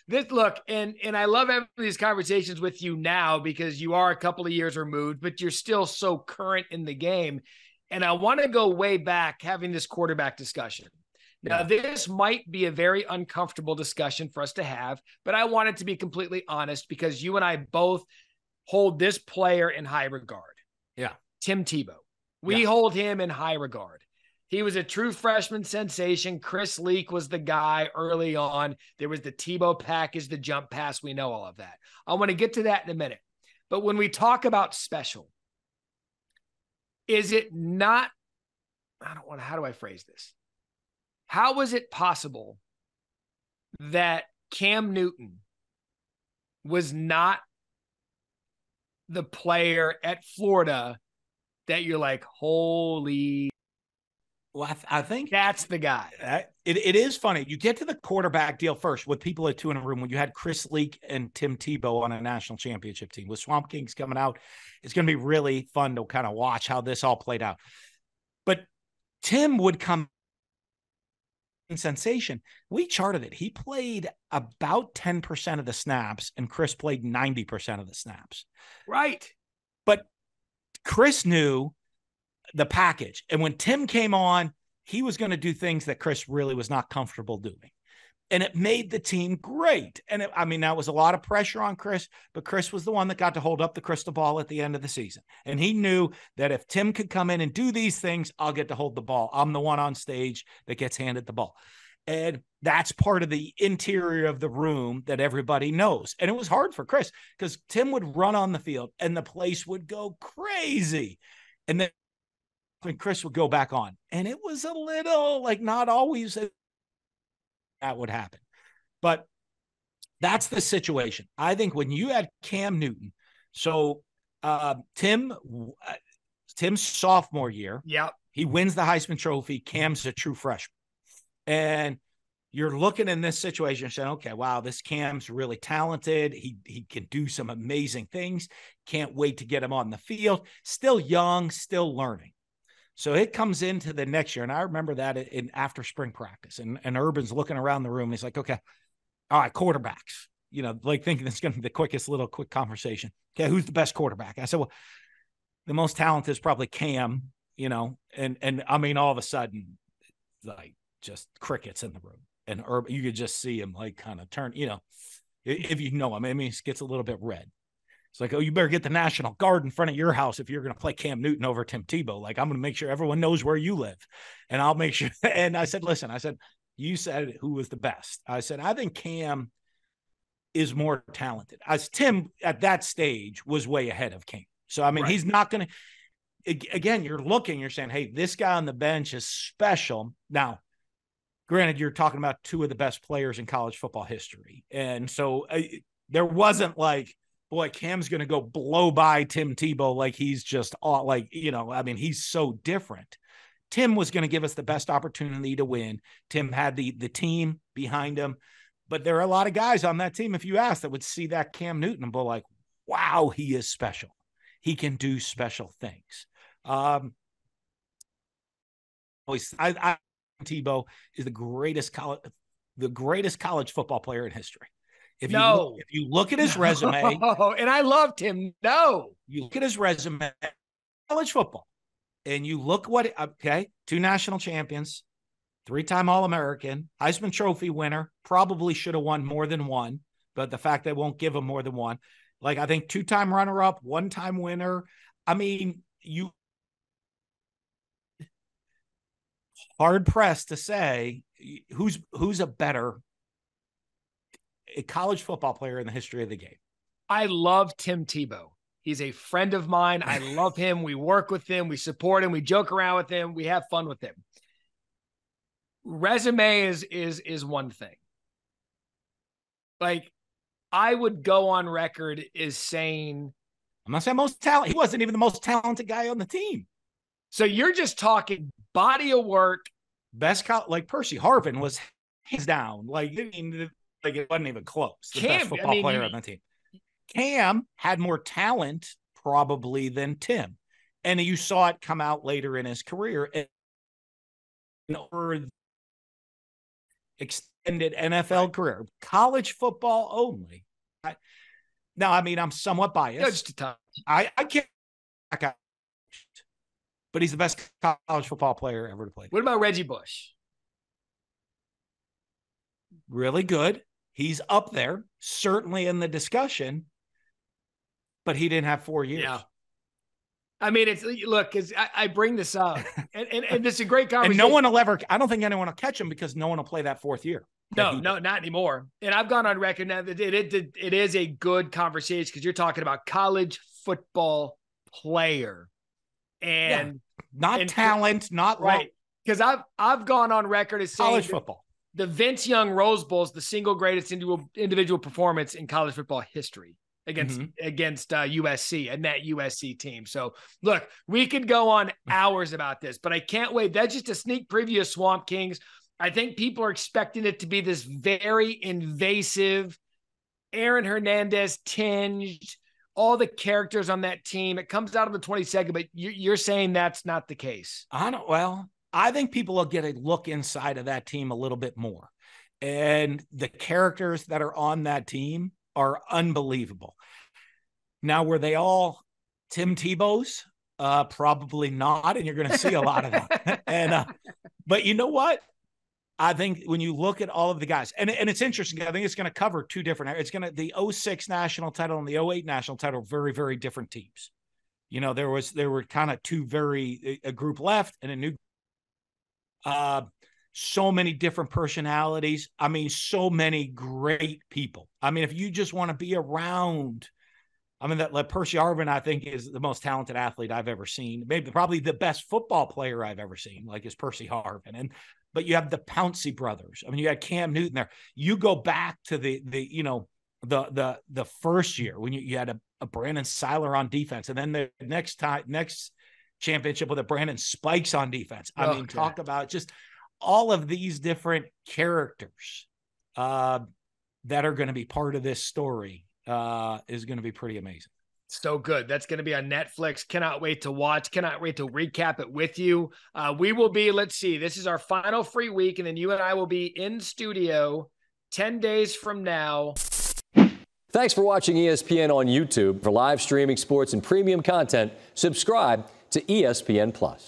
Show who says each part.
Speaker 1: Look, and I love having these conversations with you now because you are a couple of years removed, but you're still so current in the game. And I want to go way back having this quarterback discussion. Now, this might be a very uncomfortable discussion for us to have, but I want it to be completely honest because you and I both hold this player in high regard.
Speaker 2: Yeah.
Speaker 1: Tim Tebow. We hold him in high regard. He was a true freshman sensation. Chris Leak was the guy early on. There was the Tebow package, the jump pass. We know all of that. I want to get to that in a minute. But when we talk about special, is it not, how do I phrase this? How was it possible that Cam Newton was not the player at Florida that you're like, holy?
Speaker 2: Well, I think
Speaker 1: that's the guy.
Speaker 2: It is funny. You get to the quarterback deal first with people at two in a room when you had Chris Leak and Tim Tebow on a national championship team. With Swamp Kings coming out, it's going to be really fun to kind of watch how this all played out. But Tim would come in sensation. We charted it. He played about 10% of the snaps, and Chris played 90% of the snaps.
Speaker 1: Right.
Speaker 2: But Chris knew the package. And when Tim came on, he was going to do things that Chris really was not comfortable doing. And it made the team great. And that was a lot of pressure on Chris, but Chris was the one that got to hold up the crystal ball at the end of the season. And he knew that if Tim could come in and do these things, I'll get to hold the ball. I'm the one on stage that gets handed the ball. And that's part of the interior of the room that everybody knows. And it was hard for Chris because Tim would run on the field and the place would go crazy. And then when Chris would go back on, and it was a little like not always that would happen, but that's the situation. I think when you had Cam Newton, so Tim's sophomore year, he wins the Heisman Trophy. Cam's a true freshman, and you're looking in this situation saying, okay, wow, this Cam's really talented. He can do some amazing things. Can't wait to get him on the field. Still young, still learning. So it comes into the next year. And I remember that in after spring practice and Urban's looking around the room. And he's like, okay, all right, quarterbacks, like thinking it's going to be the quick conversation. Okay. Who's the best quarterback? I said, well, the most talented is probably Cam, and all of a sudden, like just crickets in the room, and Urban, you could just see him like kind of turn, if you know him, he gets a little bit red. It's like, oh, you better get the National Guard in front of your house if you're going to play Cam Newton over Tim Tebow. Like, I'm going to make sure everyone knows where you live. And I'll make sure. And I said, listen, you said who was the best. I said, I think Cam is more talented. As Tim at that stage was way ahead of Cam. So, He's not going to, again, you're saying, hey, this guy on the bench is special. Now, granted, you're talking about two of the best players in college football history. And so there wasn't like, boy, Cam's going to go blow by Tim Tebow like he's just he's so different. Tim was going to give us the best opportunity to win. Tim had the team behind him, but there are a lot of guys on that team, if you ask, that would see that Cam Newton and be like, wow, he is special. He can do special things. Tebow is the greatest college football player in history. If you look at his resume,
Speaker 1: and I loved him.
Speaker 2: You look at his resume, college football, and you look two national champions, 3-time All-American, Heisman Trophy winner, probably should have won more than one, but the fact they won't give him more than one, like I think 2-time runner-up, 1-time winner. You hard pressed to say who's a better college football player in the history of the game.
Speaker 1: I love Tim Tebow. He's a friend of mine. I love him. We work with him. We support him. We joke around with him. We have fun with him. Resume is one thing. Like, I would go on record as saying,
Speaker 2: I'm not saying most talent. He wasn't even the most talented guy on the team.
Speaker 1: So you're just talking body of work.
Speaker 2: Best like Percy Harvin was hands down. It wasn't even close. The best football player on the team. Cam had more talent probably than Tim. And you saw it come out later in his career. NFL career, college football only. Now, I mean, I'm somewhat biased.
Speaker 1: Just a touch.
Speaker 2: I can't, but he's the best college football player ever to play.
Speaker 1: What about Reggie Bush?
Speaker 2: Really good. He's up there, certainly in the discussion, but he didn't have 4 years. Yeah.
Speaker 1: I mean, because I bring this up, and this is a great conversation.
Speaker 2: And no one will ever, I don't think anyone will catch him because no one will play that 4th year.
Speaker 1: No, not anymore. And I've gone on record now that it is a good conversation because you're talking about college football player and
Speaker 2: not talent, not
Speaker 1: right. Because I've gone on record as saying
Speaker 2: college football.
Speaker 1: The Vince Young Rose Bowl is the single greatest individual performance in college football history against USC and that USC team. So look, we could go on hours about this, but I can't wait. That's just a sneak preview of Swamp Kings. I think people are expecting it to be this very invasive, Aaron Hernandez tinged, all the characters on that team. It comes out on the 22nd, but you're saying that's not the case.
Speaker 2: I think people will get a look inside of that team a little bit more. And the characters that are on that team are unbelievable. Now, were they all Tim Tebows? Probably not. And you're going to see a lot of that. But you know what? I think when you look at all of the guys, and it's interesting, I think it's going to cover two different, the 06 national title and the 08 national title, very, very different teams. You know, there were kind of a group left and a new, so many different personalities. I mean, so many great people. I mean, if you just want to be around, I mean, that Percy Harvin, I think, is the most talented athlete I've ever seen. Maybe probably the best football player I've ever seen, is Percy Harvin. But you have the Pouncey brothers. I mean, you had Cam Newton there. You go back to the first year when you had a Brandon Seiler on defense, and then the next championship with a Brandon Spikes on defense. I mean, talk about just all of these different characters that are going to be part of this story is going to be pretty amazing.
Speaker 1: So good. That's going to be on Netflix. Cannot wait to watch. Cannot wait to recap it with you. We will be, let's see, this is our final free week, and then you and I will be in studio 10 days from now.
Speaker 3: Thanks for watching ESPN on YouTube. For live streaming sports and premium content, subscribe to ESPN+.